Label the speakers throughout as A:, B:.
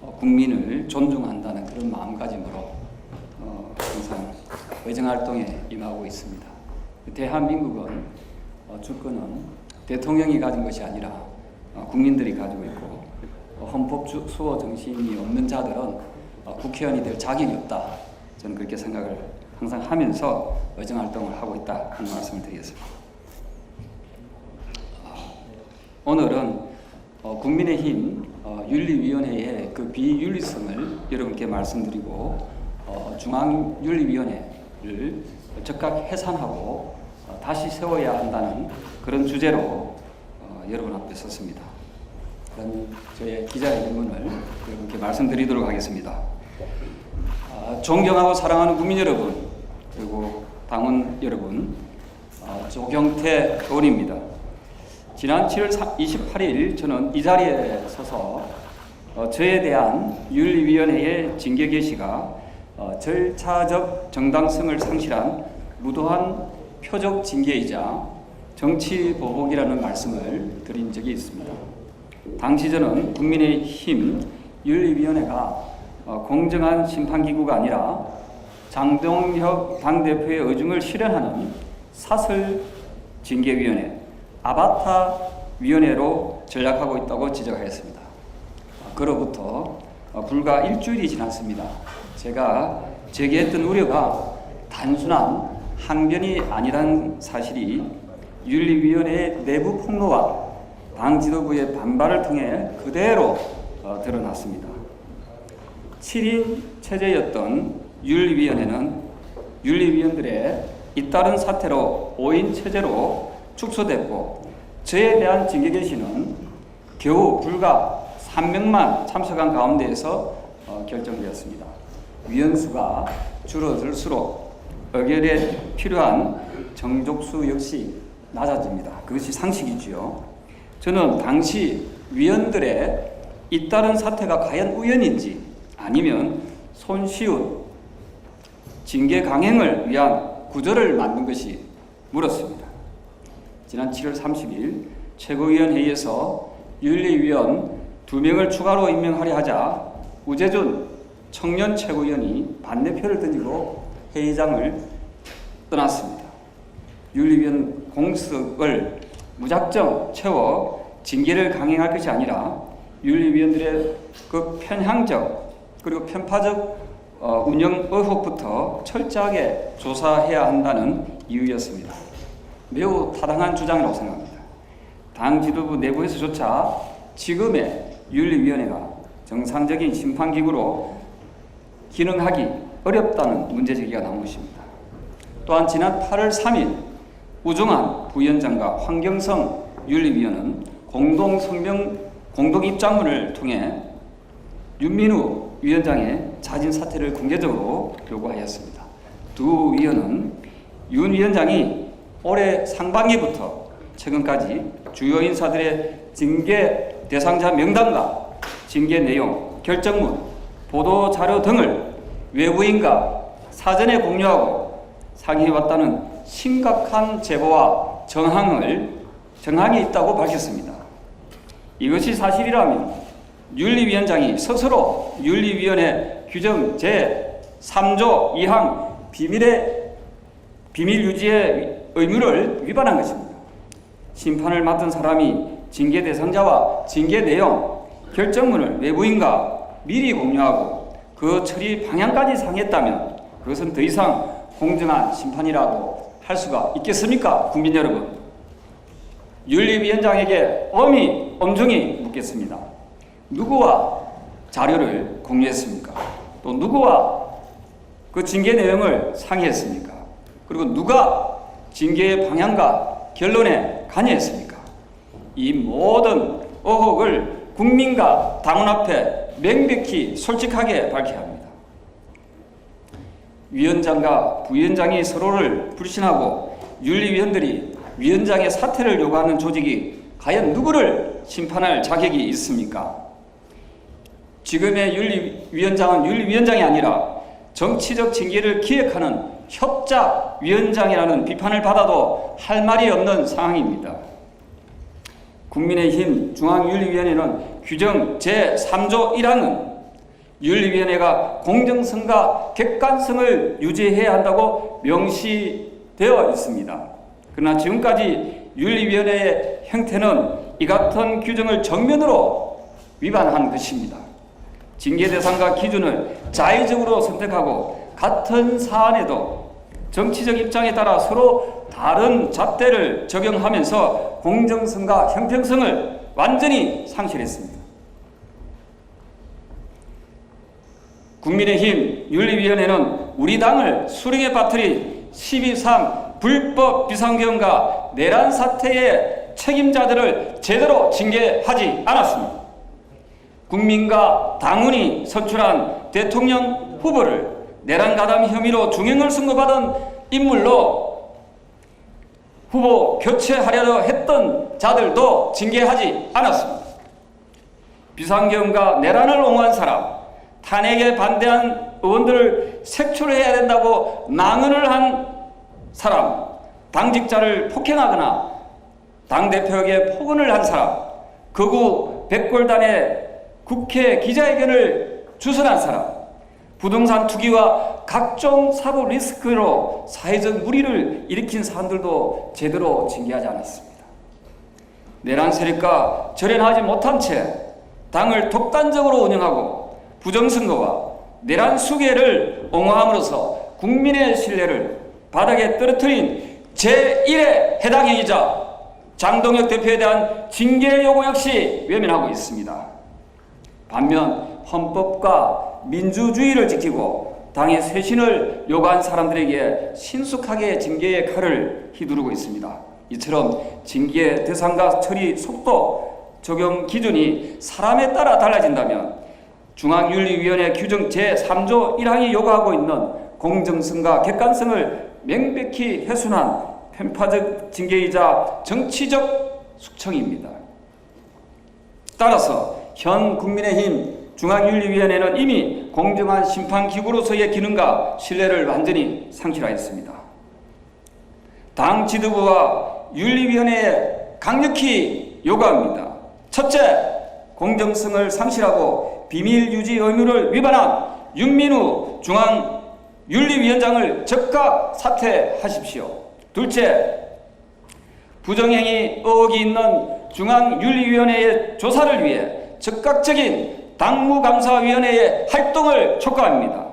A: 국민을 존중한다는 그런 마음가짐으로 항상 의정활동에 임하고 있습니다. 대한민국은 주권은 대통령이 가진 것이 아니라 국민들이 가지고 있고, 헌법 수호 정신이 없는 자들은 국회의원이 될 자격이 없다. 저는 그렇게 생각을 항상 하면서 의정활동을 하고 있다 하는 말씀을 드리겠습니다. 오늘은 국민의힘 윤리위원회의 그 비윤리성을 여러분께 말씀드리고, 중앙윤리위원회를 즉각 해산하고 다시 세워야 한다는 그런 주제로 여러분 앞에 섰습니다. 그럼 저의 기자회견문을 여러분께 말씀드리도록 하겠습니다. 존경하고 사랑하는 국민 여러분, 그리고 당원 여러분, 조경태 의원입니다. 지난 7월 28일 저는 이 자리에 서서 저에 대한 윤리위원회의 징계 개시가 절차적 정당성을 상실한 무도한 표적 징계이자 정치 보복이라는 말씀을 드린 적이 있습니다. 당시 저는 국민의힘 윤리위원회가 공정한 심판기구가 아니라 장동혁 당대표의 의중을 실현하는 사설 징계위원회, 아바타 위원회로 전락하고 있다고 지적하였습니다. 그로부터 불과 일주일이 지났습니다. 제가 제기했던 우려가 단순한 항변이 아니라는 사실이 윤리위원회의 내부 폭로와 당 지도부의 반발을 통해 그대로 드러났습니다. 7인 체제였던 윤리위원회는 윤리위원들의 잇따른 사태로 5인 체제로 축소됐고, 저에 대한 징계 개시는 겨우 불과 3명만 참석한 가운데에서 결정되었습니다. 위원수가 줄어들수록 의결에 필요한 정족수 역시 낮아집니다. 그것이 상식이지요. 저는 당시 위원들의 잇따른 사태가 과연 우연인지 아니면 손쉬운 징계 강행을 위한 구조를 만든 것이 물었습니다. 지난 7월 30일 최고위원회의에서 윤리위원 2명을 추가로 임명하려 하자 우재준 청년 최고위원이 반대표를 던지고 회의장을 떠났습니다. 윤리위원 공석을 무작정 채워 징계를 강행할 것이 아니라 윤리위원들의 그 편향적 그리고 편파적 운영 의혹부터 철저하게 조사해야 한다는 이유였습니다. 매우 타당한 주장이라고 생각합니다. 당 지도부 내부에서조차 지금의 윤리위원회가 정상적인 심판기구로 기능하기 어렵다는 문제제기가 나온 것입니다. 또한 지난 8월 3일 우종한 부위원장과 황경성 윤리위원은 공동 입장문을 통해 윤민우 위원장의 자진 사퇴를 공개적으로 요구하였습니다. 두 위원은 윤 위원장이 올해 상반기부터 최근까지 주요 인사들의 징계 대상자 명단과 징계 내용, 결정문, 보도자료 등을 외부인과 사전에 공유하고 상의해왔다는 심각한 제보와 정황이 있다고 밝혔습니다. 이것이 사실이라면 윤리위원장이 스스로 윤리위원회 규정 제3조 2항 비밀 유지의 의무를 위반한 것입니다. 심판을 맡은 사람이 징계 대상자와 징계 내용, 결정문을 외부인과 미리 공유하고 그 처리 방향까지 상의했다면 그것은 더 이상 공정한 심판이라고 할 수가 있겠습니까? 국민 여러분, 윤리위원장에게 엄중히 묻겠습니다. 누구와 자료를 공유했습니까? 또 누구와 그 징계 내용을 상의했습니까? 그리고 누가 징계의 방향과 결론에 관여했습니까? 이 모든 의혹을 국민과 당원 앞에 명백히 솔직하게 밝혀야 합니다. 위원장과 부위원장이 서로를 불신하고 윤리위원들이 위원장의 사퇴를 요구하는 조직이 과연 누구를 심판할 자격이 있습니까? 지금의 윤리위원장은 윤리위원장이 아니라 정치적 징계를 기획하는 협작위원장이라는 비판을 받아도 할 말이 없는 상황입니다. 국민의힘 중앙윤리위원회는 규정 제3조 1항은 윤리위원회가 공정성과 객관성을 유지해야 한다고 명시되어 있습니다. 그러나 지금까지 윤리위원회의 형태는 이 같은 규정을 정면으로 위반한 것입니다. 징계 대상과 기준을 자의적으로 선택하고 같은 사안에도 정치적 입장에 따라 서로 다른 잣대를 적용하면서 공정성과 형평성을 완전히 상실했습니다. 국민의힘 윤리위원회는 우리 당을 수렁에 빠뜨린 12.3 불법 비상계엄과 내란 사태의 책임자들을 제대로 징계하지 않았습니다. 국민과 당원이 선출한 대통령 후보를 내란 가담 혐의로 중형을 선고받은 인물로 후보 교체하려고 했던 자들도 징계하지 않았습니다. 비상계엄과 내란을 옹호한 사람, 탄핵에 반대한 의원들을 색출해야 된다고 망언을 한 사람, 당직자를 폭행하거나 당대표에게 폭언을 한 사람, 극우 백골단의 국회 기자회견을 주선한 사람, 부동산 투기와 각종 사법 리스크로 사회적 무리를 일으킨 사람들도 제대로 징계하지 않았습니다. 내란 세력과 절연하지 못한 채 당을 독단적으로 운영하고 부정선거와 내란 수계를 옹호함으로써 국민의 신뢰를 바닥에 떨어뜨린 제1의 해당 행위자 장동혁 대표에 대한 징계 요구 역시 외면하고 있습니다. 반면 헌법과 민주주의를 지키고 당의 쇄신을 요구한 사람들에게 신속하게 징계의 칼을 휘두르고 있습니다. 이처럼 징계 대상과 처리 속도, 적용 기준이 사람에 따라 달라진다면 중앙윤리위원회 규정 제3조 1항이 요구하고 있는 공정성과 객관성을 명백히 훼손한 편파적 징계이자 정치적 숙청입니다. 따라서 현 국민의힘 중앙윤리위원회는 이미 공정한 심판기구로서의 기능과 신뢰를 완전히 상실하였습니다. 당 지도부와 윤리위원회에 강력히 요구합니다. 첫째, 공정성을 상실하고 비밀 유지 의무를 위반한 윤민우 중앙윤리위원장을 즉각 사퇴하십시오. 둘째, 부정행위 의혹이 있는 중앙윤리위원회의 조사를 위해 즉각적인 당무감사위원회의 활동을 촉구합니다.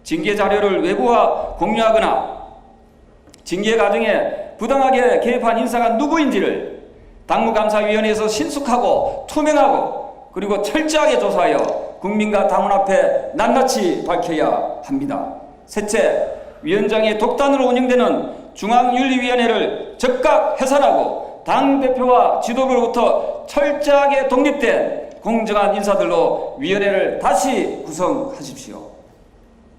A: 징계 자료를 외부와 공유하거나 징계 과정에 부당하게 개입한 인사가 누구인지를 당무감사위원회에서 신속하고 투명하고 그리고 철저하게 조사하여 국민과 당원 앞에 낱낱이 밝혀야 합니다. 셋째, 위원장의 독단으로 운영되는 중앙윤리위원회를 즉각 해산하고 당대표와 지도부로부터 철저하게 독립된 공정한 인사들로 위원회를 다시 구성하십시오.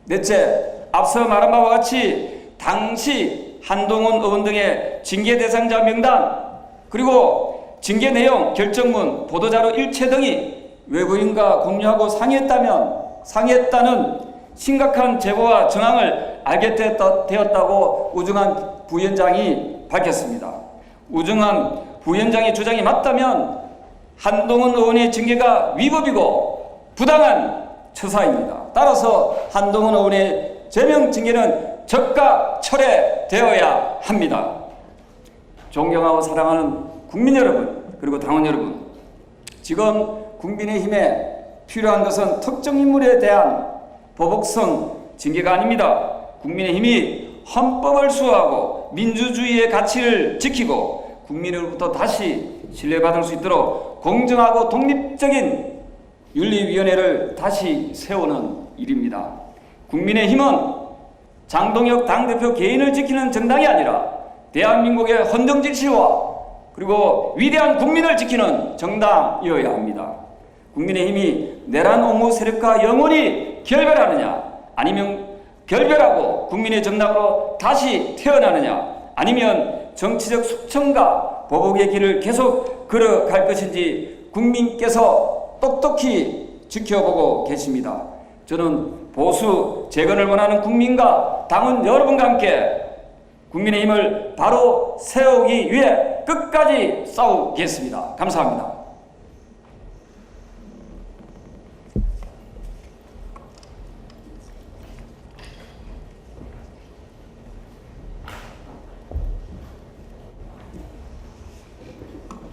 A: 넷째, 앞서 말한 바와 같이 당시 한동훈 의원 등의 징계 대상자 명단 그리고 징계 내용, 결정문, 보도자료 일체 등이 외부인과 공유하고 상의했다는 심각한 제보와 정황을 알게 되었다고 우정환 부위원장이 밝혔습니다. 우정환 부위원장의 주장이 맞다면 한동훈 의원의 징계가 위법이고 부당한 처사입니다. 따라서 한동훈 의원의 제명 징계는 즉각 철회되어야 합니다. 존경하고 사랑하는 국민 여러분, 그리고 당원 여러분, 지금 국민의힘에 필요한 것은 특정 인물에 대한 보복성 징계가 아닙니다. 국민의힘이 헌법을 수호하고 민주주의의 가치를 지키고 국민으로부터 다시 신뢰받을 수 있도록 공정하고 독립적인 윤리위원회를 다시 세우는 일입니다. 국민의힘은 장동혁 당대표 개인을 지키는 정당이 아니라 대한민국의 헌정 질서와 그리고 위대한 국민을 지키는 정당이어야 합니다. 국민의힘이 내란 옹호 세력과 영원히 결별하느냐, 아니면 결별하고 국민의 정당으로 다시 태어나느냐, 아니면 정치적 숙청과 보복의 길을 계속 걸어갈 것인지 국민께서 똑똑히 지켜보고 계십니다. 저는 보수 재건을 원하는 국민과 당원 여러분과 함께 국민의힘을 바로 세우기 위해 끝까지 싸우겠습니다. 감사합니다.